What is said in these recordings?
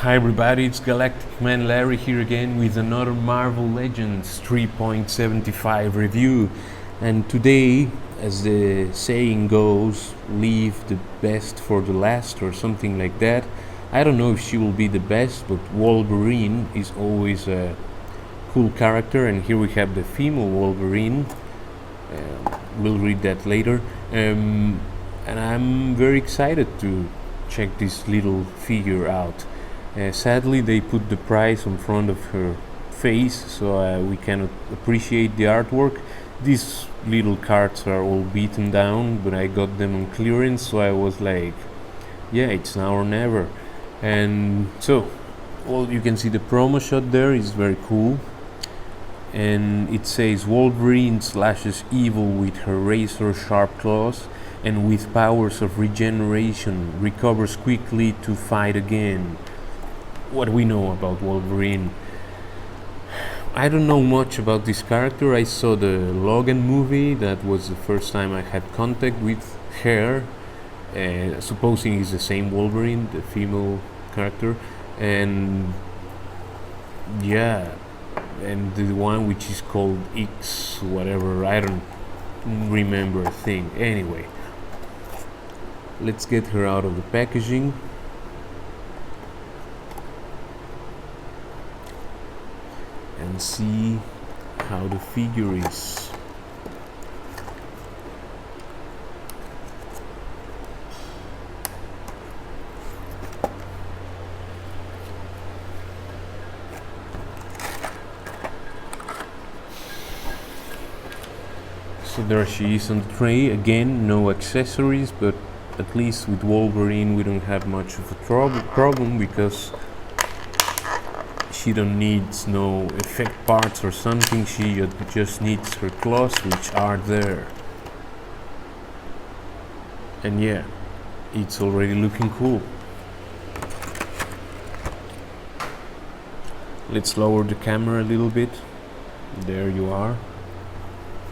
Hi everybody, it's Galactic Man Larry here again with another Marvel Legends 3.75 review. And today, as the saying goes, leave the best for the last or something like that. I don't know if she will be the best, but Wolverine is always a cool character, and here we have the female Wolverine. We'll read that later. And I'm very excited to check this little figure out. Sadly, they put the price in front of her face, so we cannot appreciate the artwork. These little cards are all beaten down, but I got them on clearance, so I was like, yeah, it's now or never. And so, well, you can see the promo shot there is very cool. And it says Wolverine slashes evil with her razor sharp claws, and with powers of regeneration recovers quickly to fight again. What we know about Wolverine. I don't know much about this character. I saw the Logan movie. That was the first time I had contact with her. Supposing it's the same Wolverine, the female character. And yeah, and the one which is called X whatever, I don't remember a thing. Anyway, let's get her out of the packaging. And see how the figure is. So there she is on the tray. Again, no accessories, but at least with Wolverine we don't have much of a problem because she don't need no effect parts or something. She just needs her claws, which are there. And yeah, it's already looking cool. Let's lower the camera a little bit. There you are.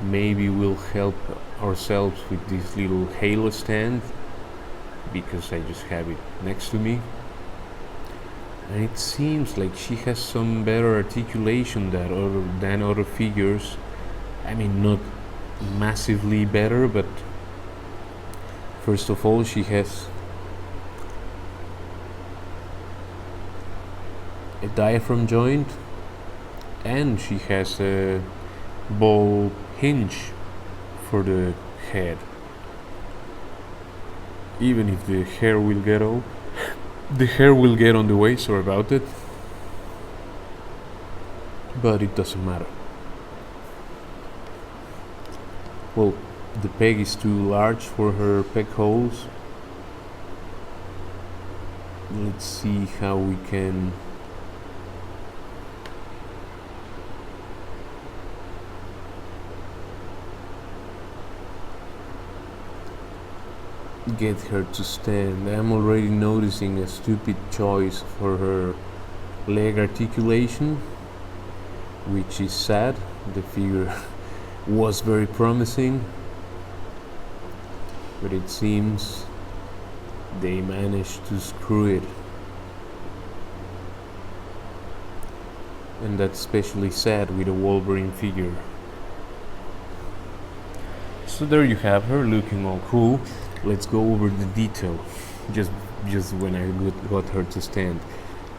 Maybe we'll help ourselves with this little halo stand, because I just have it next to me. And it seems like she has some better articulation than other figures. I mean, not massively better, but first of all, she has a diaphragm joint, and she has a ball hinge for the head. Even if the hair will get old. The hair will get on the way, sorry about it. But it doesn't matter. Well, the peg is too large for her peg holes. Let's see how we can get her to stand. I'm already noticing a stupid choice for her leg articulation, which is sad. The figure was very promising, but it seems they managed to screw it. And that's especially sad with a Wolverine figure. So there you have her, looking all cool. Let's go over the detail, just when I got her to stand.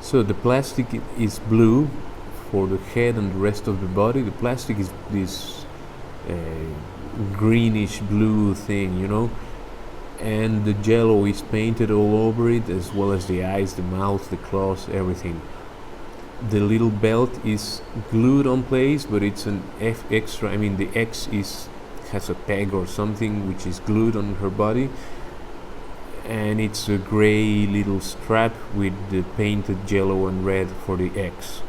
So the plastic is blue for the head and the rest of the body. The plastic is this greenish blue thing, you know, and the jello is painted all over it, as well as the eyes, the mouth, the claws, everything. The little belt is glued on place, but it's an extra. I mean, the X has a peg or something which is glued on her body, and it's a gray little strap with the painted yellow and red for the X,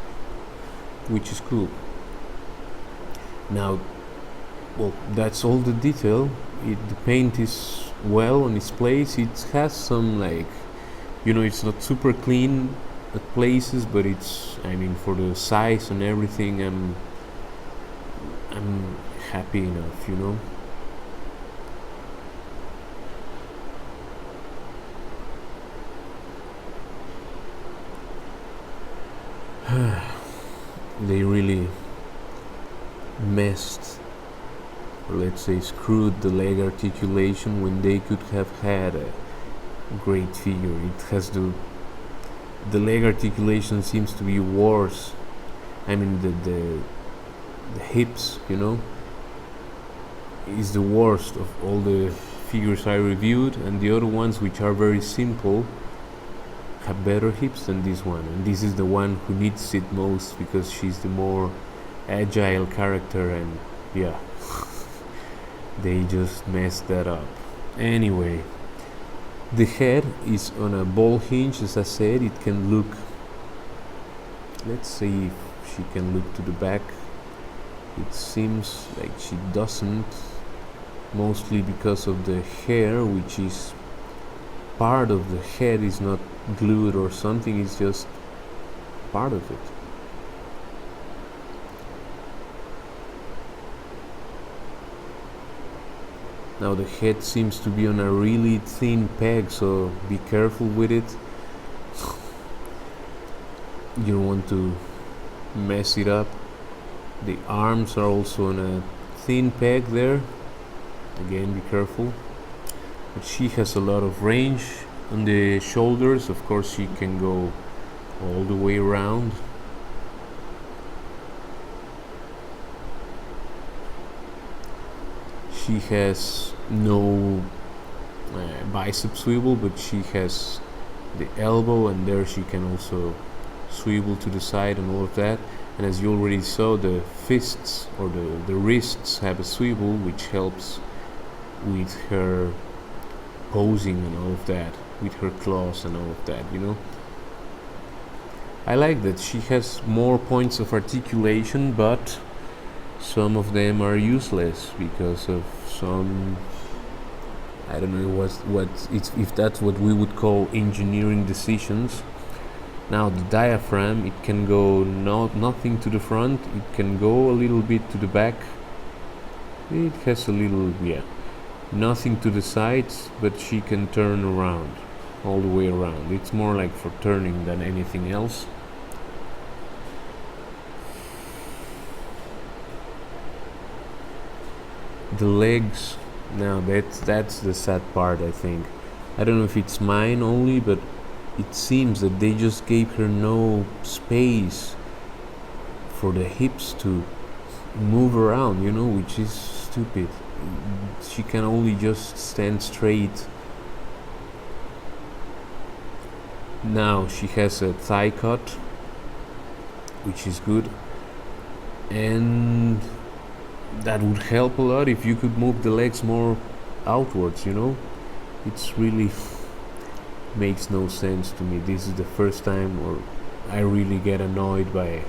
which is cool. Now, well, that's all the detail. The paint is well on its place. It has some, like, you know, it's not super clean at places, but it's, I mean, for the size and everything, I'm happy enough, you know. They really messed, or let's say screwed, the leg articulation when they could have had a great figure. It has the leg articulation seems to be worse. I mean the hips, is the worst of all the figures I reviewed, and the other ones, which are very simple, have better hips than this one. And this is the one who needs it most because she's the more agile character, and yeah, they just messed that up. Anyway, the head is on a ball hinge, as I said. It can look, let's see if she can look to the back. It seems like she doesn't, mostly because of the hair, which is part of the head, is not glued or something, it's just part of it. Now the head seems to be on a really thin peg, so be careful with it. You don't want to mess it up. The arms are also on a thin peg there. Again, be careful. But she has a lot of range on the shoulders. Of course, she can go all the way around. She has no bicep swivel, but she has the elbow, and there she can also swivel to the side and all of that. And as you already saw, the fists or the wrists have a swivel, which helps with her posing and all of that, with her claws and all of that, I like that she has more points of articulation, but some of them are useless because of some, I don't know if that's what we would call engineering decisions. Now the diaphragm, it can go nothing to the front, it can go a little bit to the back. It has a little, nothing to the sides, but she can turn around, all the way around. It's more like for turning than anything else. The legs, now that's the sad part, I think. I don't know if it's mine only, but it seems that they just gave her no space for the hips to move around, which is stupid. She can only just stand straight. Now she has a thigh cut, which is good, and that would help a lot if you could move the legs more outwards. It's really makes no sense to me. This is the first time or I really get annoyed by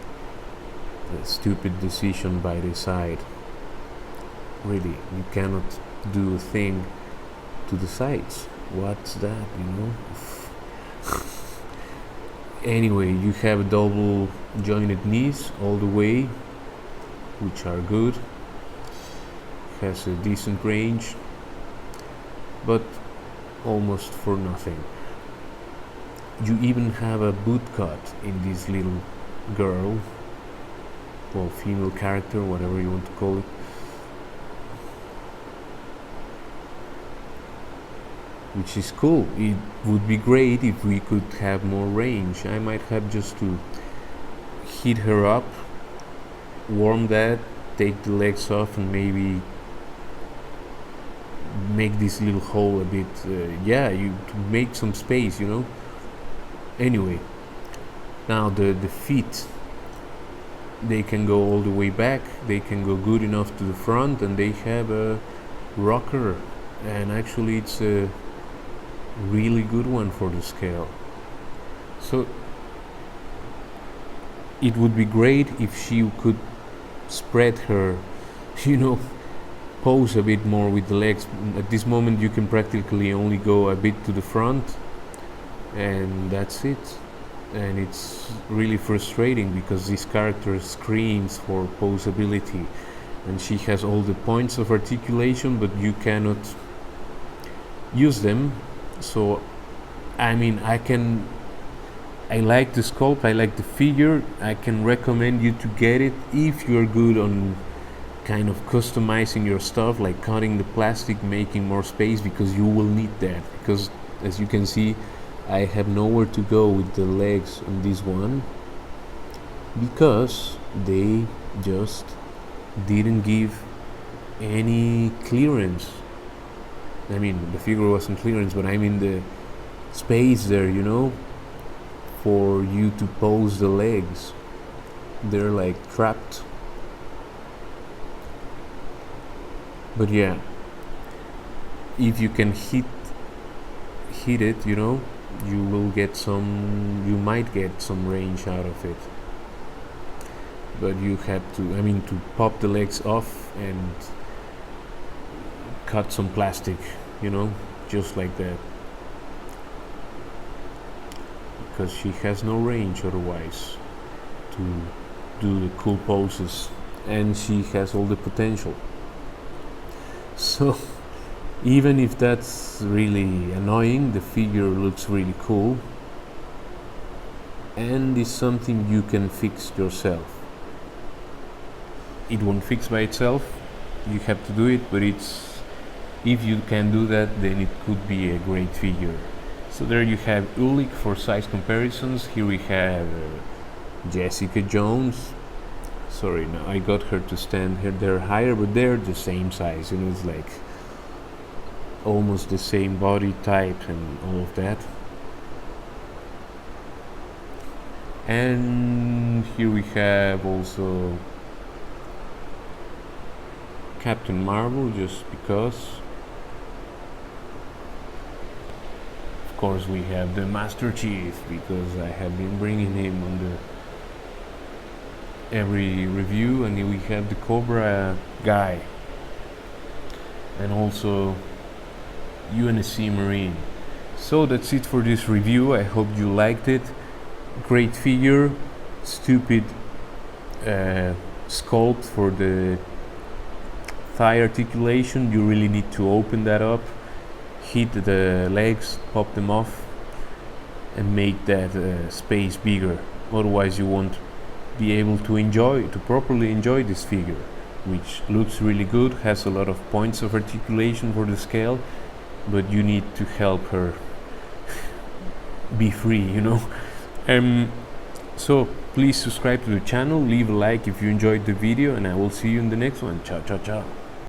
a stupid decision by the side. Really, you cannot do a thing to the sides. What's that, Anyway, you have double jointed knees all the way, which are good. Has a decent range, but almost for nothing. You even have a boot cut in this little girl, well, female character, whatever you want to call it. Which is cool. It would be great if we could have more range. I might have just to heat her up, warm that, take the legs off, and maybe make this little hole a bit, to make some space, Anyway, now the feet, they can go all the way back, they can go good enough to the front, and they have a rocker, and actually it's a really good one for the scale. So it would be great if she could spread her, pose a bit more with the legs. At this moment you can practically only go a bit to the front, and that's it. And it's really frustrating because this character screams for posability, and she has all the points of articulation, but you cannot use them. So I can I like the sculpt, I like the figure. I can recommend you to get it if you're good on kind of customizing your stuff, like cutting the plastic, making more space, because you will need that. Because as you can see, I have nowhere to go with the legs on this one because they just didn't give any clearance. I mean, the figure wasn't clearance, but I mean the space there, you know, for you to pose the legs. They're like trapped. But yeah, if you can hit it, you know, you will get some, you might get some range out of it. But you have to, I mean, to pop the legs off and cut some plastic, you know, just like that, because she has no range otherwise to do the cool poses, and she has all the potential. So even if that's really annoying, the figure looks really cool and is something you can fix yourself. It won't fix by itself, you have to do it, but it's, if you can do that, then it could be a great figure. So there you have Ulik for size comparisons. Here we have Jessica Jones. Sorry, no, I got her to stand here. They're higher, but they're the same size. You know, it's like almost the same body type and all of that. And here we have also Captain Marvel, just because. Of course, we have the Master Chief, because I have been bringing him on the every review, and we have the Cobra guy, and also UNSC Marine. So that's it for this review. I hope you liked it. Great figure, stupid sculpt for the thigh articulation. You really need to open that up, hit the legs, pop them off, and make that space bigger. Otherwise you won't be able to properly enjoy this figure, which looks really good, has a lot of points of articulation for the scale, but you need to help her be free, you know. So please subscribe to the channel, leave a like if you enjoyed the video, and I will see you in the next one. Ciao, ciao, ciao.